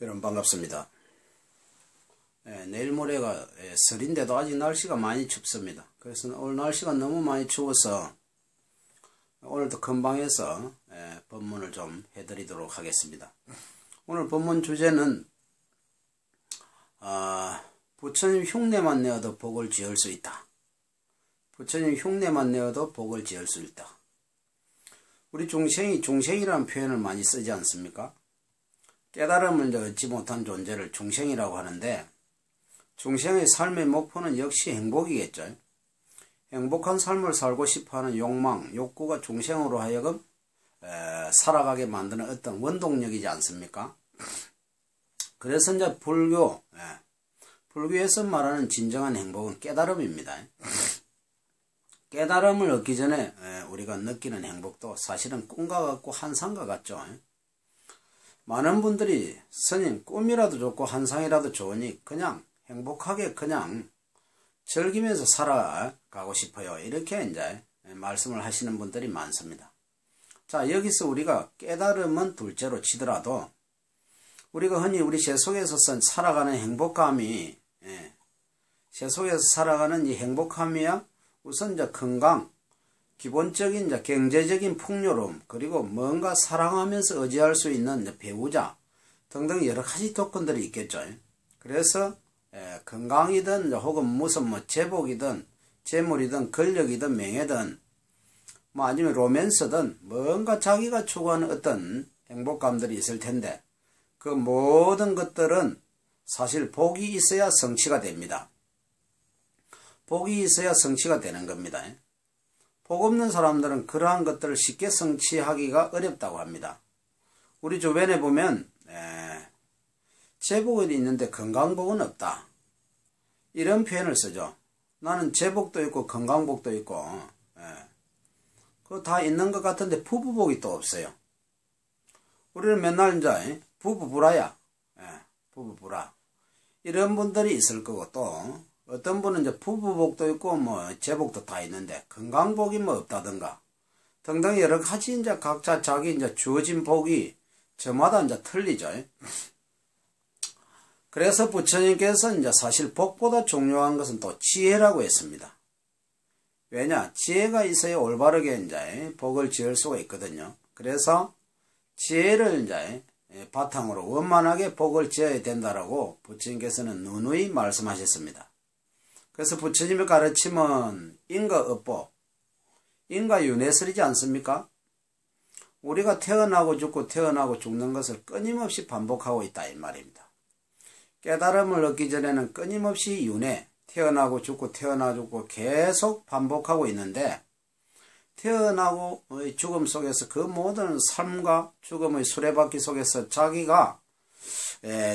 여러분 반갑습니다. 내일 모레가 설인데도 아직 날씨가 많이 춥습니다. 그래서 오늘 날씨가 너무 많이 추워서 오늘도 근방에서 법문을 좀 해드리도록 하겠습니다. 오늘 법문 주제는 부처님 흉내만 내어도 복을 지을 수 있다. 부처님 흉내만 내어도 복을 지을 수 있다. 우리 중생이라는 표현을 많이 쓰지 않습니까? 깨달음을 얻지 못한 존재를 중생이라고 하는데, 중생의 삶의 목표는 역시 행복이겠죠. 행복한 삶을 살고 싶어하는 욕망, 욕구가 중생으로 하여금 살아가게 만드는 어떤 원동력이지 않습니까? 그래서 이제 불교에서 말하는 진정한 행복은 깨달음입니다. 깨달음을 얻기 전에 우리가 느끼는 행복도 사실은 꿈과 같고 환상과 같죠. 많은 분들이 스님 꿈이라도 좋고 환상이라도 좋으니 그냥 행복하게 그냥 즐기면서 살아가고 싶어요. 이렇게 이제 말씀을 하시는 분들이 많습니다. 자, 여기서 우리가 깨달음은 둘째로 치더라도 우리가 흔히 우리 세속에서 살아가는 행복감이 세속에서 살아가는 이 행복함이야 우선 이제 건강, 기본적인 이제 경제적인 풍요로움, 그리고 뭔가 사랑하면서 의지할 수 있는 배우자 등등 여러 가지 조건들이 있겠죠. 그래서 건강이든 혹은 무슨 제복이든 재물이든 권력이든 명예든 아니면 로맨스든 뭔가 자기가 추구하는 어떤 행복감들이 있을 텐데 그 모든 것들은 사실 복이 있어야 성취가 됩니다. 복이 있어야 성취가 되는 겁니다. 복 없는 사람들은 그러한 것들을 쉽게 성취하기가 어렵다고 합니다. 우리 주변에 보면 재복은 있는데 건강복은 없다. 이런 표현을 쓰죠. 나는 재복도 있고 건강복도 있고 그거 다 있는 것 같은데 부부복이 또 없어요. 우리는 맨날 이제 부부불화야. 부부불화. 이런 분들이 있을 거고 또 어떤 분은 이제 부부복도 있고 재복도 다 있는데 건강복이 없다든가 등등 여러 가지 이제 각자 자기 이제 주어진 복이 저마다 이제 틀리죠. 그래서 부처님께서 이제 사실 복보다 중요한 것은 또 지혜라고 했습니다. 왜냐? 지혜가 있어야 올바르게 이제 복을 지을 수가 있거든요. 그래서 지혜를 이제 바탕으로 원만하게 복을 지어야 된다라고 부처님께서는 누누이 말씀하셨습니다. 그래서 부처님의 가르침은 인과업보, 인과윤회설이지 않습니까? 우리가 태어나고 죽고 태어나고 죽는 것을 끊임없이 반복하고 있다 이 말입니다. 깨달음을 얻기 전에는 끊임없이 윤회, 태어나고 죽고 태어나고 죽고 계속 반복하고 있는데 태어나고 죽음 속에서 그 모든 삶과 죽음의 수레바퀴 속에서 자기가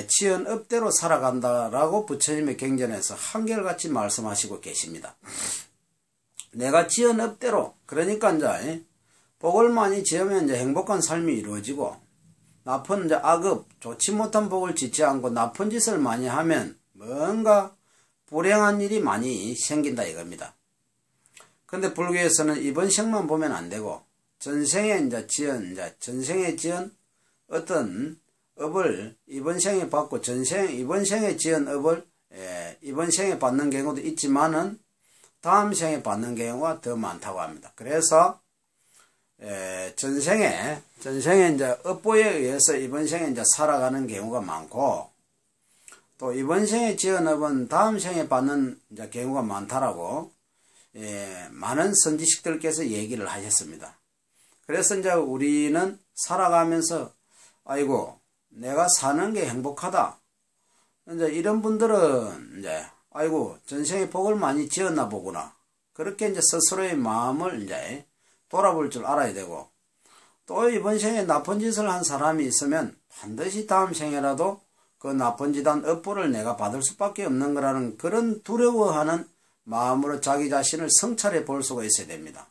지은 업대로 살아간다라고 부처님의 경전에서 한결같이 말씀하시고 계십니다. 내가 지은 업대로, 그러니까 이제 복을 많이 지으면 이제 행복한 삶이 이루어지고 나쁜 이제 악업, 좋지 못한 복을 짓지 않고 나쁜 짓을 많이 하면 뭔가 불행한 일이 많이 생긴다 이겁니다. 근데 불교에서는 이번 생만 보면 안 되고 전생에 전생에 지은 어떤 업을 이번 생에 받고 이번 생에 지은 업을 이번 생에 받는 경우도 있지만은 다음 생에 받는 경우가 더 많다고 합니다. 그래서 전생에 이제 업보에 의해서 이번 생에 이제 살아가는 경우가 많고 또 이번 생에 지은 업은 다음 생에 받는 이제 경우가 많다라고 많은 선지식들께서 얘기를 하셨습니다. 그래서 이제 우리는 살아가면서 아이고 내가 사는 게 행복하다. 이제 이런 분들은 이제 아이고 전생에 복을 많이 지었나 보구나. 그렇게 이제 스스로의 마음을 이제 돌아볼 줄 알아야 되고 또 이번 생에 나쁜 짓을 한 사람이 있으면 반드시 다음 생에라도 그 나쁜 짓한 업보를 내가 받을 수밖에 없는 거라는 그런 두려워하는 마음으로 자기 자신을 성찰해 볼 수가 있어야 됩니다.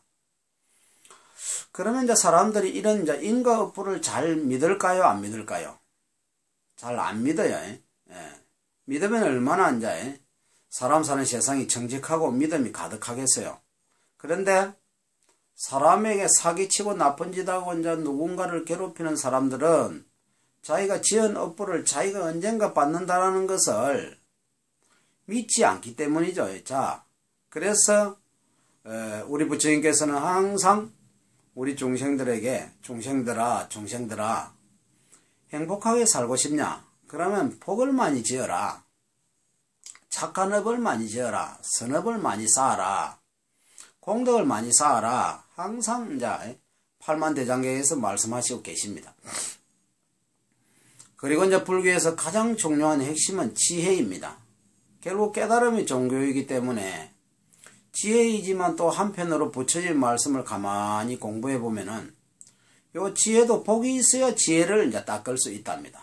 그러면 이제 사람들이 이런 이제 인과 업보를 잘 믿을까요? 안 믿을까요? 잘 안 믿어요. 믿으면 얼마나 이제 사람 사는 세상이 정직하고 믿음이 가득하겠어요. 그런데 사람에게 사기치고 나쁜 짓하고 이제 누군가를 괴롭히는 사람들은 자기가 지은 업보를 자기가 언젠가 받는다라는 것을 믿지 않기 때문이죠. 자, 그래서 우리 부처님께서는 항상 우리 중생들에게 중생들아 행복하게 살고 싶냐? 그러면 복을 많이 지어라. 착한 업을 많이 지어라. 선업을 많이 쌓아라. 공덕을 많이 쌓아라. 항상 이제 팔만대장경에서 말씀하시고 계십니다. 그리고 이제 불교에서 가장 중요한 핵심은 지혜입니다. 결국 깨달음이 종교이기 때문에 지혜이지만 또 한편으로 부처님 말씀을 가만히 공부해 보면은 요 지혜도 복이 있어야 지혜를 이제 닦을 수 있답니다.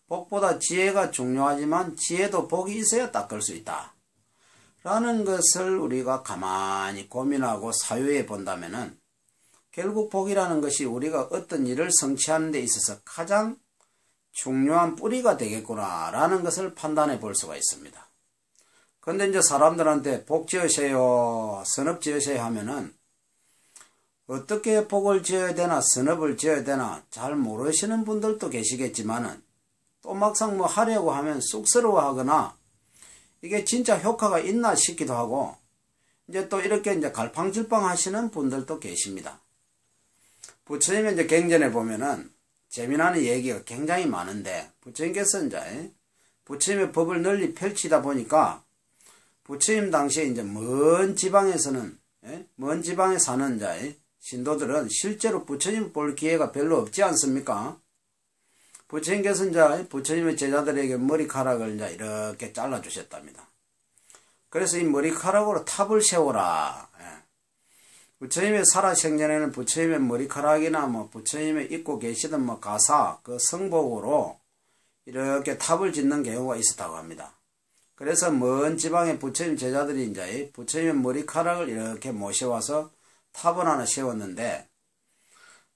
복보다 지혜가 중요하지만 지혜도 복이 있어야 닦을 수 있다. 라는 것을 우리가 가만히 고민하고 사유해 본다면은 결국 복이라는 것이 우리가 어떤 일을 성취하는 데 있어서 가장 중요한 뿌리가 되겠구나 라는 것을 판단해 볼 수가 있습니다. 근데 이제 사람들한테 복 지으세요, 선업 지으세요 하면은 어떻게 복을 지어야 되나 선업을 지어야 되나 잘 모르시는 분들도 계시겠지만은 또 막상 뭐 하려고 하면 쑥스러워 하거나 이게 진짜 효과가 있나 싶기도 하고 이제 또 이렇게 이제 갈팡질팡 하시는 분들도 계십니다. 부처님의 이제 경전에 보면은 재미나는 얘기가 굉장히 많은데 부처님께서 이제 부처님의 법을 널리 펼치다 보니까 부처님 당시에 이제 먼 지방에서는 먼 지방에 사는 이제 신도들은 실제로 부처님 볼 기회가 별로 없지 않습니까? 부처님께서 이제 부처님의 제자들에게 머리카락을 이제 이렇게 잘라 주셨답니다. 그래서 이 머리카락으로 탑을 세워라. 부처님의 살아생전에는 부처님의 머리카락이나 뭐 부처님의 입고 계시던 뭐 가사 그 성복으로 이렇게 탑을 짓는 경우가 있었다고 합니다. 그래서 먼 지방의 부처님 제자들이 이제 부처님의 머리카락을 이렇게 모셔와서 탑을 하나 세웠는데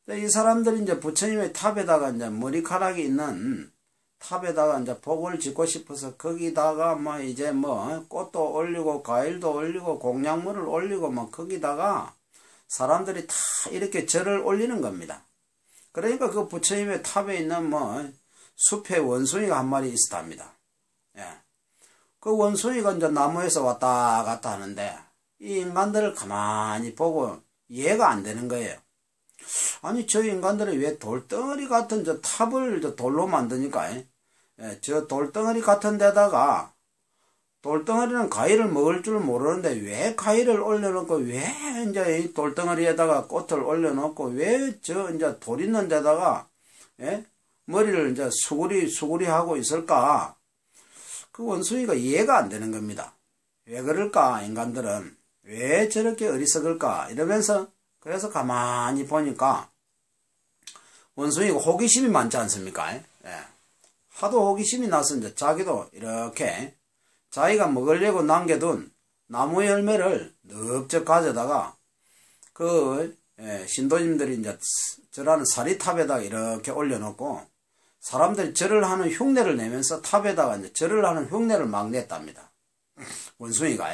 이 사람들이 이제 부처님의 탑에다가 이제 머리카락이 있는 탑에다가 이제 복을 짓고 싶어서 거기다가 뭐 이제 뭐 꽃도 올리고 과일도 올리고 공약물을 올리고 뭐 거기다가 사람들이 다 이렇게 절을 올리는 겁니다. 그러니까 그 부처님의 탑에 있는 뭐 숲에 원숭이가 한 마리 있었답니다. 예. 그 원숭이가 이제 나무에서 왔다 갔다 하는데 이 인간들을 가만히 보고 이해가 안 되는 거예요. 아니 저 인간들이 왜 돌덩어리 같은 저 탑을 저 돌로 만드니까 저 돌덩어리 같은 데다가 돌덩어리는 과일을 먹을 줄 모르는데 왜 과일을 올려놓고 왜 이제 이 돌덩어리에다가 꽃을 올려놓고 왜 저 이제 돌 있는 데다가 머리를 이제 수구리 하고 있을까? 그 원숭이가 이해가 안 되는 겁니다. 왜 그럴까? 인간들은 왜 저렇게 어리석을까? 이러면서 그래서 가만히 보니까 원숭이가 호기심이 많지 않습니까? 하도 호기심이 나서 이제 자기도 이렇게 자기가 먹으려고 남겨둔 나무 열매를 넓적 가져다가 그 신도님들이 이제 절하는 사리탑에다가 이렇게 올려놓고 사람들이 절을 하는 흉내를 내면서 탑에다가 이제 절을 하는 흉내를 막 냈답니다. 원숭이가.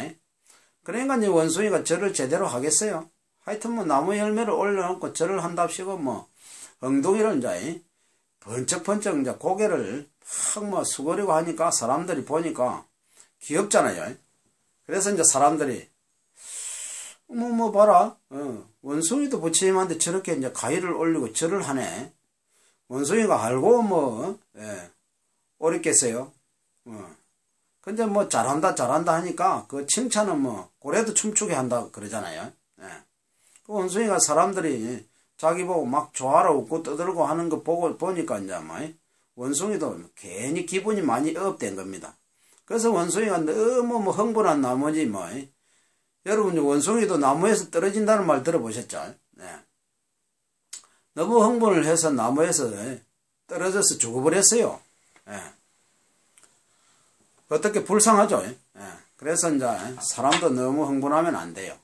그러니까 이제 원숭이가 절을 제대로 하겠어요? 하여튼 뭐 나무 열매를 올려놓고 절을 한답시고 뭐 엉덩이를 이제 번쩍번쩍 이제 고개를 팍 뭐 수그리고 하니까 사람들이 보니까 귀엽잖아요. 그래서 이제 사람들이 뭐 봐라. 원숭이도 부처님한테 저렇게 이제 가위를 올리고 절을 하네. 원숭이가 알고 뭐 어렵겠어요. 근데 뭐 잘한다 하니까 그 칭찬은 뭐 고래도 춤추게 한다 그러잖아요. 그 원숭이가 사람들이 자기 보고 막 좋아라 웃고 떠들고 하는 거 보고 보니까 이제 뭐 원숭이도 괜히 기분이 많이 업된 겁니다. 그래서 원숭이가 너무 뭐 흥분한 나머지 뭐 여러분 원숭이도 나무에서 떨어진다는 말 들어보셨죠? 너무 흥분을 해서 나무에서 떨어져서 죽어버렸어요. 어떻게 불쌍하죠? 그래서 이제 사람도 너무 흥분하면 안 돼요.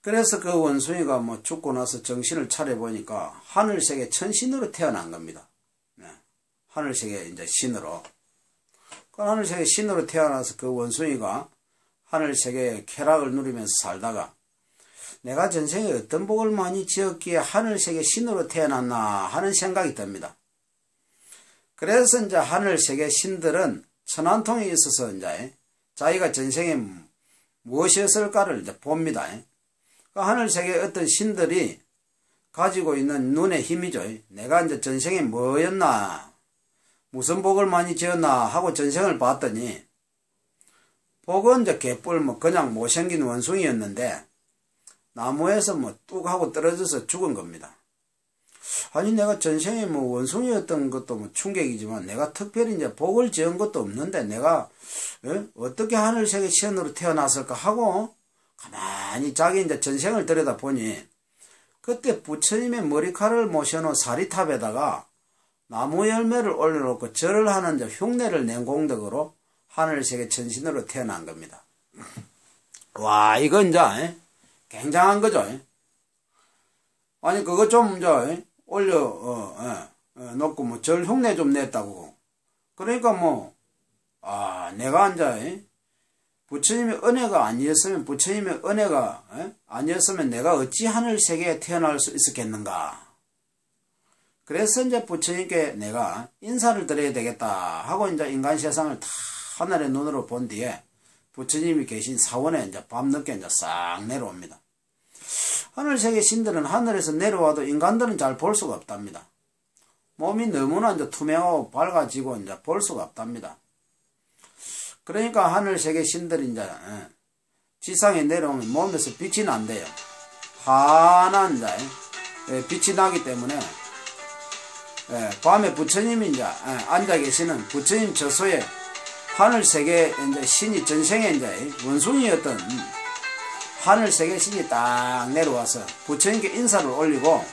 그래서 그 원숭이가 뭐 죽고 나서 정신을 차려보니까 하늘색의 천신으로 태어난 겁니다. 하늘색의 이제 신으로. 그 하늘색의 신으로 태어나서 그 원숭이가 하늘색의 쾌락을 누리면서 살다가 내가 전생에 어떤 복을 많이 지었기에 하늘세계 신으로 태어났나 하는 생각이 듭니다. 그래서 이제 하늘세계 신들은 천안통에 있어서 이제 자기가 전생에 무엇이었을까를 이제 봅니다. 그 하늘세계 어떤 신들이 가지고 있는 눈의 힘이죠. 내가 이제 전생에 뭐였나, 무슨 복을 많이 지었나 하고 전생을 봤더니, 복은 이제 개뿔 그냥 못생긴 원숭이였는데, 나무에서 뚝 하고 떨어져서 죽은 겁니다. 아니, 내가 전생에 원숭이였던 것도 충격이지만, 내가 특별히 이제 복을 지은 것도 없는데, 내가, 어떻게 하늘세계 신으로 태어났을까 하고, 가만히 자기 이제 전생을 들여다 보니, 그때 부처님의 머리카락을 모셔놓은 사리탑에다가 나무 열매를 올려놓고 절을 하는 이제 흉내를 낸 공덕으로 하늘세계 천신으로 태어난 겁니다. 와, 이건 이제, 굉장한 거죠. 아니, 그거 좀 이제, 놓고 절 흉내 좀 냈다고. 그러니까 내가 이제, 부처님의 은혜가 아니었으면, 부처님의 은혜가 아니었으면 내가 어찌 하늘세계에 태어날 수 있었겠는가. 그래서 이제 부처님께 내가 인사를 드려야 되겠다 하고 이제 인간 세상을 다 하늘의 눈으로 본 뒤에 부처님이 계신 사원에 이제 밤늦게 이제 싹 내려옵니다. 하늘세계 신들은 하늘에서 내려와도 인간들은 잘 볼 수가 없답니다. 몸이 너무나 이제 투명하고 밝아지고 이제 볼 수가 없답니다. 그러니까 하늘세계 신들이 이제 지상에 내려오면 몸에서 빛이 난대요. 환한 이제 빛이 나기 때문에 밤에 부처님이 이제 앉아 계시는 부처님 저소에 하늘세계 이제 신이 전생에 이제 원숭이였던 하늘세계 신이 딱 내려와서 부처님께 인사를 올리고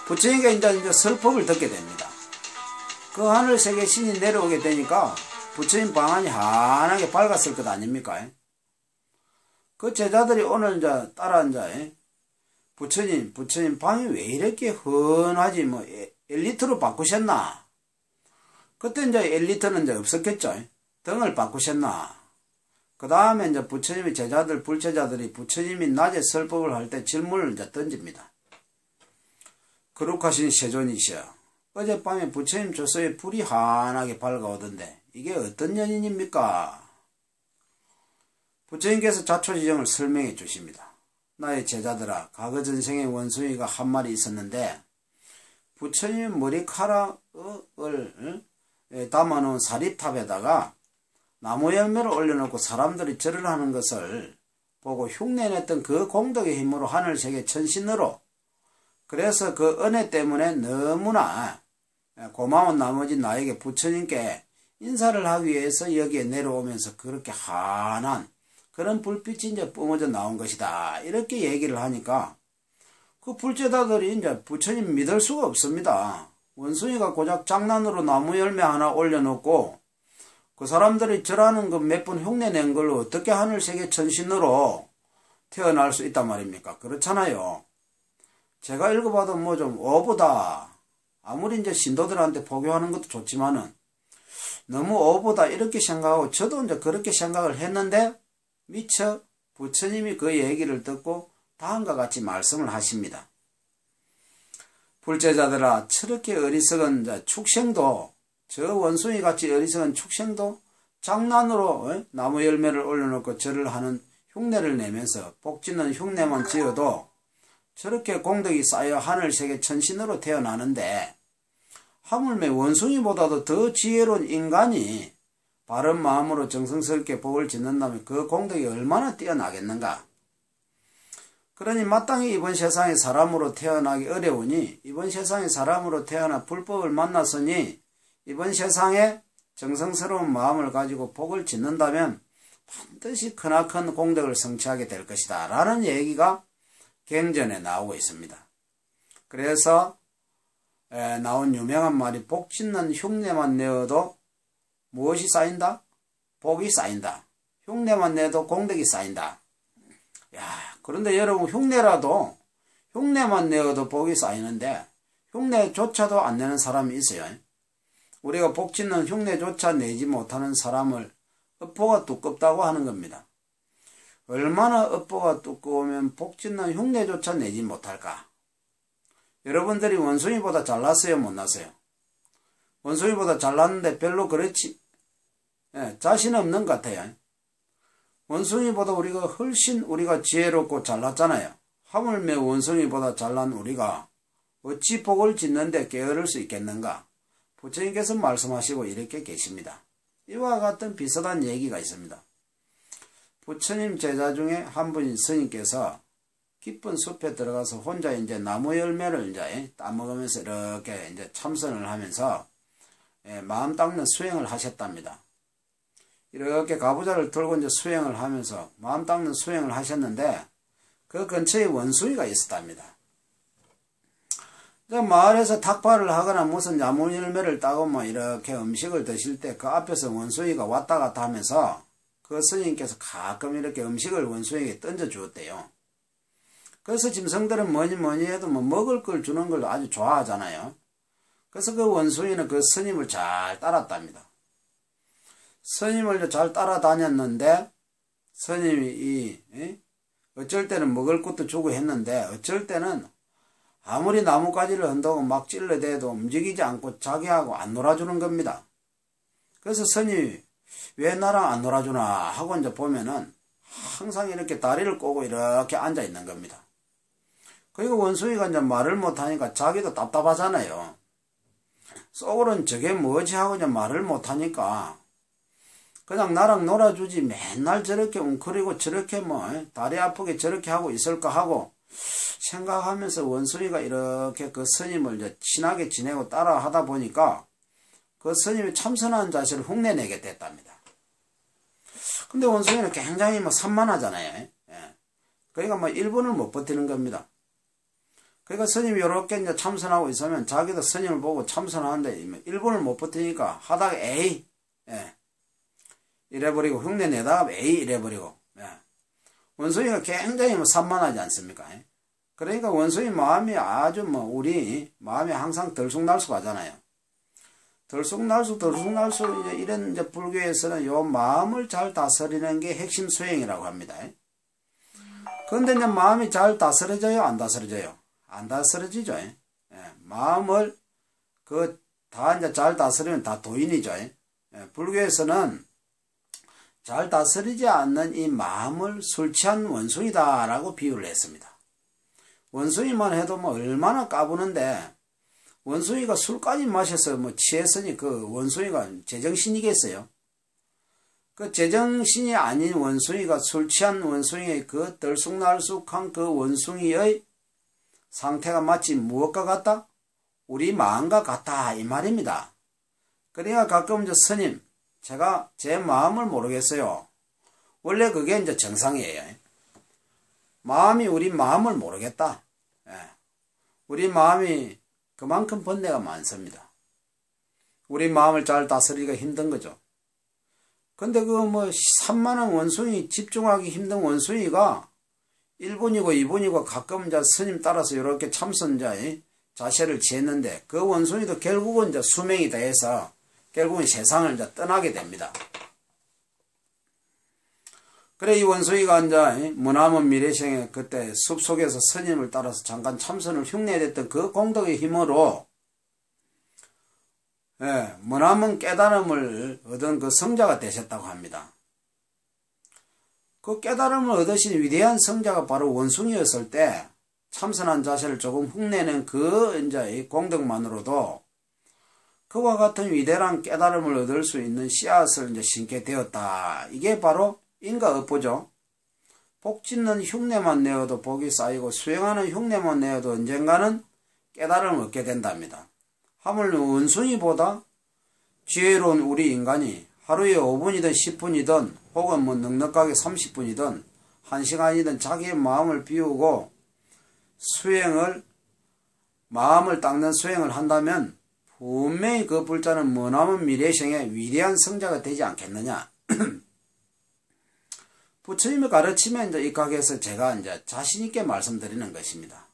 부처님께 이제 설법을 듣게 됩니다. 그 하늘세계 신이 내려오게 되니까 부처님 방안이 환하게 밝았을 것 아닙니까? 그 제자들이 오늘 이제 따라 이제 부처님 방이 왜 이렇게 훤하지 엘리트로 바꾸셨나? 그때 이제 엘리트는 이제 없었겠죠. 등을 바꾸셨나? 그 다음에 이제 부처님의 제자들, 불제자들이 부처님이 낮에 설법을 할 때 질문을 이제 던집니다. 거룩하신 세존이시여, 어젯밤에 부처님 조서에 불이 환하게 밝아오던데 이게 어떤 연인입니까? 부처님께서 자초지정을 설명해 주십니다. 나의 제자들아, 과거 전생에 원숭이가 한 마리 있었는데 부처님의 머리카락을 담아놓은 사립탑에다가 나무 열매를 올려놓고 사람들이 절을 하는 것을 보고 흉내냈던 그 공덕의 힘으로 하늘세계 천신으로, 그래서 그 은혜 때문에 너무나 고마운 나머지 나에게 부처님께 인사를 하기 위해서 여기에 내려오면서 그렇게 환한 그런 불빛이 이제 뿜어져 나온 것이다. 이렇게 얘기를 하니까 그 불제자들이 이제 부처님 믿을 수가 없습니다. 원숭이가 고작 장난으로 나무 열매 하나 올려놓고 그 사람들이 절하는 그 몇 번 흉내낸 걸로 어떻게 하늘세계 천신으로 태어날 수 있단 말입니까? 그렇잖아요. 제가 읽어봐도 좀 어부다. 아무리 이제 신도들한테 포교하는 것도 좋지만은 너무 어부다 이렇게 생각하고 저도 이제 그렇게 생각을 했는데 미처 부처님이 그 얘기를 듣고 다음과 같이 말씀을 하십니다. 불제자들아, 저렇게 어리석은 축생도, 저 원숭이같이 어리석은 축생도 장난으로 나무 열매를 올려놓고 절을 하는 흉내를 내면서 복짓는 흉내만 지어도 저렇게 공덕이 쌓여 하늘세계 천신으로 태어나는데 하물며 원숭이보다도 더 지혜로운 인간이 바른 마음으로 정성스럽게 복을 짓는다면 그 공덕이 얼마나 뛰어나겠는가. 그러니 마땅히 이번 세상에 사람으로 태어나기 어려우니 이번 세상에 사람으로 태어나 불법을 만났으니 이번 세상에 정성스러운 마음을 가지고 복을 짓는다면 반드시 크나큰 공덕을 성취하게 될 것이다 라는 얘기가 경전에 나오고 있습니다. 그래서 나온 유명한 말이 복 짓는 흉내만 내어도 무엇이 쌓인다? 복이 쌓인다. 흉내만 내도 공덕이 쌓인다. 그런데 여러분, 흉내만 내어도 복이 쌓이는데 흉내조차도 안 내는 사람이 있어요. 우리가 복 짓는 흉내조차 내지 못하는 사람을 업보가 두껍다고 하는 겁니다. 얼마나 업보가 두꺼우면 복짓는 흉내조차 내지 못할까? 여러분들이 원숭이보다 잘났어요, 못났어요? 원숭이보다 잘났는데 별로 그렇지 자신 없는 것 같아요. 원숭이보다 훨씬 우리가 지혜롭고 잘났잖아요. 하물며 원숭이보다 잘난 우리가 어찌 복을 짓는데 게으를 수 있겠는가? 부처님께서 말씀하시고 이렇게 계십니다. 이와 같은 비슷한 얘기가 있습니다. 부처님 제자 중에 한 분인 스님께서 깊은 숲에 들어가서 혼자 이제 나무 열매를 이제 따먹으면서 이렇게 이제 참선을 하면서 마음 닦는 수행을 하셨답니다. 이렇게 가부좌를 들고 이제 수행을 하면서 마음 닦는 수행을 하셨는데 그 근처에 원숭이가 있었답니다. 마을에서 탁발을 하거나 무슨 나무 열매를 따고 뭐 이렇게 음식을 드실 때 그 앞에서 원숭이가 왔다 갔다 하면서 그 스님께서 가끔 이렇게 음식을 원숭이에게 던져 주었대요. 그래서 짐승들은 뭐니 해도 뭐 먹을 걸 주는 걸 아주 좋아하잖아요. 그래서 그 원숭이는 그 스님을 잘 따랐답니다. 스님을 잘 따라다녔는데 스님이 어쩔 때는 먹을 것도 주고 했는데 어쩔 때는 아무리 나뭇가지를 흔다고 막 찔러대도 움직이지 않고 자기하고 안 놀아주는 겁니다. 그래서 스님이 왜 나랑 안 놀아주나 하고 이제 보면은 항상 이렇게 다리를 꼬고 이렇게 앉아 있는 겁니다. 그리고 원숭이가 이제 말을 못하니까 자기도 답답하잖아요. 속으로는 저게 뭐지 하고 이제 말을 못하니까 그냥 나랑 놀아주지 맨날 저렇게 웅크리고 저렇게 뭐 다리 아프게 저렇게 하고 있을까 하고 생각하면서 원숭이가 이렇게 그 스님을 이제 친하게 지내고 따라 하다 보니까 그 스님이 참선하는 자세를 흉내내게 됐답니다. 근데 원숭이는 굉장히 뭐 산만하잖아요. 그러니까 뭐 1분을 못 버티는 겁니다. 그러니까 스님이 이렇게 이제 참선하고 있으면 자기도 스님을 보고 참선하는데 1분을 못 버티니까 하다가 에이 이래버리고 흉내내다가 에이 이래버리고 원숭이가 굉장히 뭐 산만하지 않습니까? 그러니까 원숭이 마음이 아주 뭐 우리 마음이 항상 들쑥날쑥 하잖아요. 들쑥날쑥 이제 이런 이제 불교에서는 요 마음을 잘 다스리는 게 핵심 수행이라고 합니다. 그런데 이제 마음이 잘 다스려져요, 안 다스려져요? 안 다스려지죠. 마음을 다 이제 잘 다스리면 다 도인이죠. 불교에서는 잘 다스리지 않는 이 마음을 술 취한 원숭이다라고 비유를 했습니다. 원숭이만 해도 뭐 얼마나 까부는데 원숭이가 술까지 마셔서 뭐 취했으니 그 원숭이가 제정신이겠어요? 그 제정신이 아닌 원숭이가 술 취한 원숭이의 그 들쑥날쑥한 그 원숭이의 상태가 마치 무엇과 같다? 우리 마음과 같다 이 말입니다. 그러니까 가끔 이제 스님 제가 제 마음을 모르겠어요. 원래 그게 이제 정상이에요. 마음이 우리 마음을 모르겠다. 우리 마음이 그만큼 번뇌가 많습니다. 우리 마음을 잘 다스리기가 힘든 거죠. 근데 그 뭐 산만한 원숭이, 집중하기 힘든 원숭이가 1분이고 2분이고 가끔 이제 스님 따라서 이렇게 참선자의 자세를 취했는데 그 원숭이도 결국은 이제 수명이 다해서 결국은 세상을 이제 떠나게 됩니다. 그래 이 원숭이가 이제 머나먼 미래생에 그때 숲속에서 스님을 따라서 잠깐 참선을 흉내냈던 그 공덕의 힘으로 머나먼 깨달음을 얻은 그 성자가 되셨다고 합니다. 그 깨달음을 얻으신 위대한 성자가 바로 원숭이였을 때 참선한 자세를 조금 흉내낸 그 이제 공덕만으로도 그와 같은 위대한 깨달음을 얻을 수 있는 씨앗을 이제 심게 되었다. 이게 바로 인과업보죠. 복 짓는 흉내만 내어도 복이 쌓이고 수행하는 흉내만 내어도 언젠가는 깨달음을 얻게 된답니다. 하물며 원숭이보다 지혜로운 우리 인간이 하루에 5분이든 10분이든 혹은 뭐 넉넉하게 30분이든 1시간이든 자기의 마음을 비우고 수행을 마음을 닦는 수행을 한다면 분명히 그 불자는 머나먼 미래생의 위대한 성자가 되지 않겠느냐. 부처님의 가르침에 이제 입각해서 제가 이제 자신있게 말씀드리는 것입니다.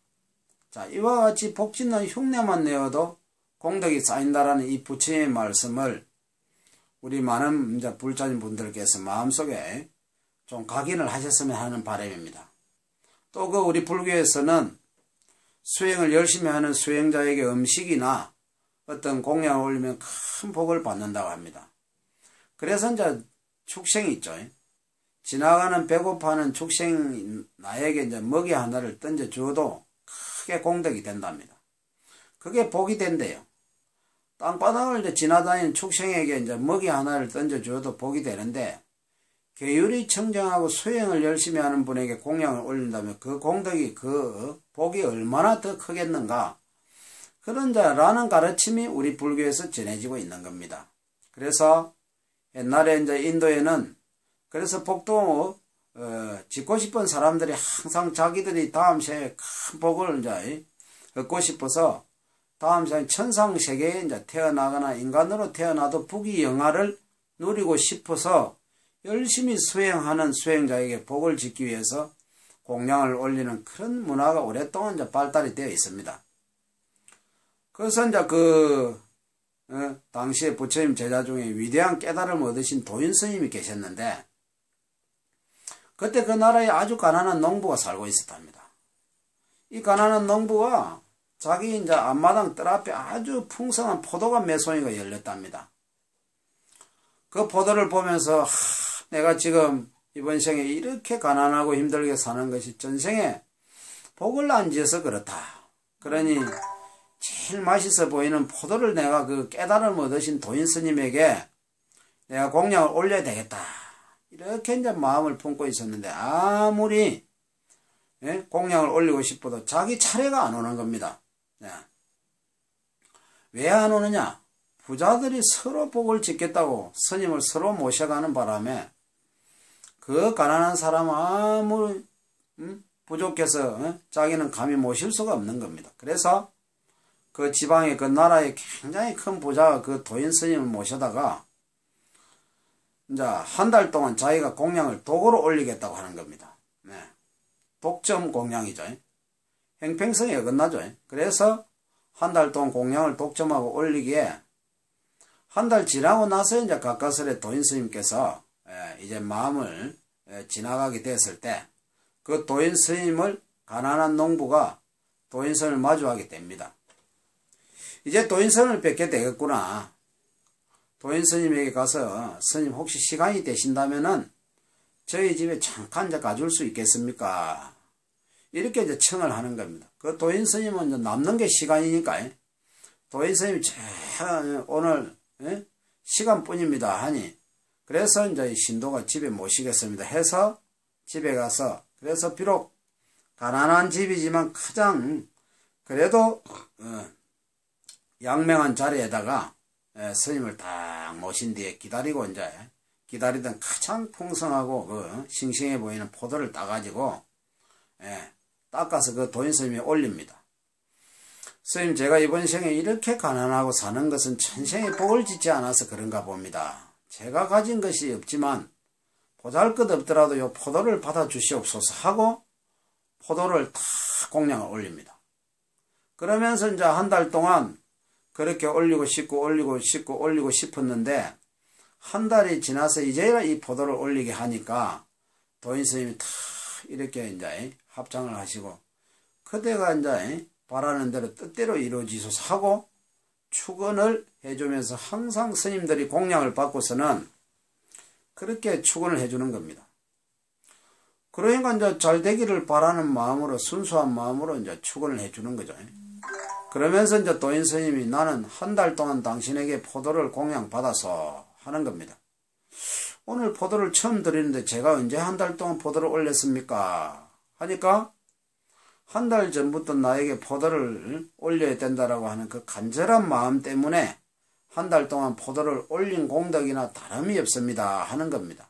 자, 이와 같이 복 짓는 흉내만 내어도 공덕이 쌓인다라는 이 부처님의 말씀을 우리 많은 이제 불자님 분들께서 마음속에 좀 각인을 하셨으면 하는 바람입니다. 또 그 우리 불교에서는 수행을 열심히 하는 수행자에게 음식이나 어떤 공양을 올리면 큰 복을 받는다고 합니다. 그래서 이제 축생이 있죠. 지나가는 배고파하는 축생 나에게 이제 먹이 하나를 던져 주어도 크게 공덕이 된답니다. 그게 복이 된대요. 땅바닥을 이제 지나다니는 축생에게 이제 먹이 하나를 던져 주어도 복이 되는데, 계율이 청정하고 수행을 열심히 하는 분에게 공양을 올린다면 그 공덕이, 그 복이 얼마나 더 크겠는가, 그런 자라는 가르침이 우리 불교에서 전해지고 있는 겁니다. 그래서 옛날에 이제 인도에는 그래서 복도 짓고 싶은 사람들이 항상 자기들이 다음 생에 큰 복을 이제 얻고 싶어서 다음 생에 천상 세계에 이제 태어나거나 인간으로 태어나도 부귀영화를 누리고 싶어서 열심히 수행하는 수행자에게 복을 짓기 위해서 공양을 올리는 그런 문화가 오랫동안 이제 발달이 되어 있습니다. 그래서 이제 당시에 부처님 제자 중에 위대한 깨달음을 얻으신 도인 스님이 계셨는데, 그때 그 나라에 아주 가난한 농부가 살고 있었답니다. 이 가난한 농부가 자기 이제 앞마당 뜰 앞에 아주 풍성한 포도가 몇 송이가 열렸답니다. 그 포도를 보면서 내가 지금 이번 생에 이렇게 가난하고 힘들게 사는 것이 전생에 복을 안 지어서 그렇다. 그러니 제일 맛있어 보이는 포도를 내가 그 깨달음을 얻으신 도인 스님에게 내가 공양을 올려야 되겠다. 이렇게 이제 마음을 품고 있었는데, 아무리 공양을 올리고 싶어도 자기 차례가 안 오는 겁니다. 왜 안 오느냐? 부자들이 서로 복을 짓겠다고 스님을 서로 모셔가는 바람에 그 가난한 사람은 아무리 부족해서 자기는 감히 모실 수가 없는 겁니다. 그래서 그 지방의 그 나라의 굉장히 큰 부자가 그 도인 스님을 모셔다가 이제 한 달 동안 자기가 공양을 도구로 올리겠다고 하는 겁니다. 독점 공양이죠. 행평성에 어긋나죠. 그래서 한 달 동안 공양을 독점하고 올리기에 한 달 지나고 나서 이제 가까스레 도인 스님께서 이제 마음을 지나가게 됐을 때 그 도인 스님을 가난한 농부가 도인 스님을 마주하게 됩니다. 이제 도인 스님을 뵙게 되겠구나. 도인 스님에게 가서 스님 혹시 시간이 되신다면은 저희 집에 잠깐 이제 가줄 수 있겠습니까? 이렇게 이제 청을 하는 겁니다. 그 도인 스님은 이제 남는 게 시간이니까 도인 스님이 오늘 시간뿐입니다 하니, 그래서 이제 신도가 집에 모시겠습니다 해서 집에 가서, 그래서 비록 가난한 집이지만 가장 그래도 양명한 자리에다가 스님을 딱 모신 뒤에 기다리고 이제 기다리던 가장 풍성하고 싱싱해 보이는 포도를 따가지고 닦아서 그 도인 스님이 올립니다. 스님, 제가 이번 생에 이렇게 가난하고 사는 것은 천생에 복을 짓지 않아서 그런가 봅니다. 제가 가진 것이 없지만 보잘것없더라도 요 포도를 받아 주시옵소서 하고 포도를 다 공양을 올립니다. 그러면서 이제 한 달 동안 그렇게 올리고 싶고 싶었는데, 한 달이 지나서 이제야 이 포도를 올리게 하니까 도인 스님이 다 이렇게 이제 합장을 하시고, 그대가 이제 바라는 대로 뜻대로 이루어지소서 하고 축원을 해주면서 항상 스님들이 공양을 받고서는 그렇게 축원을 해주는 겁니다. 그러니까 이제 잘 되기를 바라는 마음으로, 순수한 마음으로 이제 축원을 해주는 거죠. 그러면서 이제 도인 스님이 나는 한 달 동안 당신에게 포도를 공양 받아서 하는 겁니다. 오늘 포도를 처음 드리는데 제가 언제 한 달 동안 포도를 올렸습니까? 하니까 한 달 전부터 나에게 포도를 올려야 된다라고 하는 그 간절한 마음 때문에 한 달 동안 포도를 올린 공덕이나 다름이 없습니다 하는 겁니다.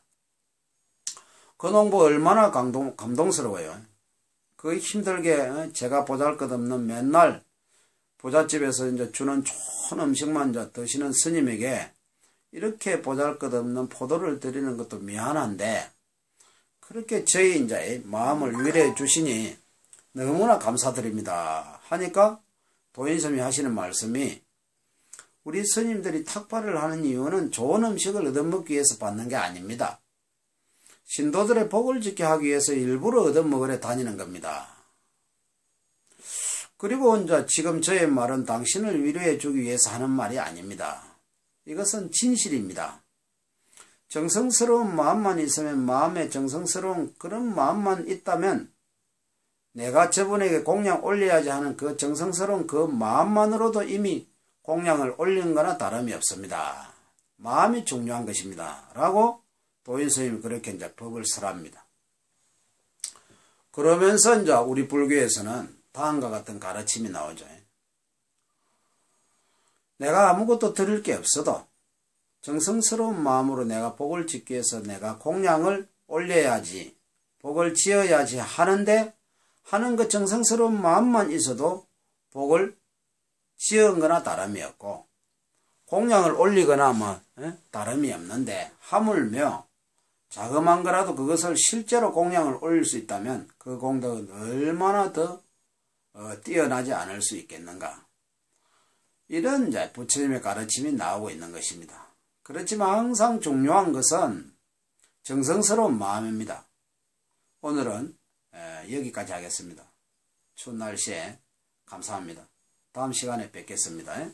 그 농부 얼마나 감동스러워요. 그 힘들게 제가 보잘것없는 맨날 부잣집에서 이제 주는 좋은 음식만 이제 드시는 스님에게 이렇게 보잘것없는 포도를 드리는 것도 미안한데 그렇게 저희 이제 마음을 위로해 주시니 너무나 감사드립니다 하니까 도인스님이 하시는 말씀이, 우리 스님들이 탁발을 하는 이유는 좋은 음식을 얻어먹기 위해서 받는 게 아닙니다. 신도들의 복을 짓게 하기 위해서 일부러 얻어먹으려 다니는 겁니다. 그리고 이제 지금 저의 말은 당신을 위로해 주기 위해서 하는 말이 아닙니다. 이것은 진실입니다. 정성스러운 마음만 있으면, 마음에 정성스러운 그런 마음만 있다면 내가 저분에게 공양 올려야지 하는 그 정성스러운 그 마음만으로도 이미 공양을 올린 거나 다름이 없습니다. 마음이 중요한 것입니다. 라고 도인스님이 그렇게 이제 법을 설합니다. 그러면서 이제 우리 불교에서는 다음과 같은 가르침이 나오죠. 내가 아무것도 드릴 게 없어도 정성스러운 마음으로 내가 복을 짓기 위해서 내가 공양을 올려야지, 복을 지어야지 하는데, 하는 그 정성스러운 마음만 있어도 복을 지은 거나 다름이 없고, 공양을 올리거나 다름이 없는데, 하물며 자그만 거라도 그것을 실제로 공양을 올릴 수 있다면 그功德은 얼마나 더 뛰어나지 않을 수 있겠는가. 이런 이제 부처님의 가르침이 나오고 있는 것입니다. 그렇지만 항상 중요한 것은 정성스러운 마음입니다. 오늘은 여기까지 하겠습니다. 추운 날씨에 감사합니다. 다음 시간에 뵙겠습니다.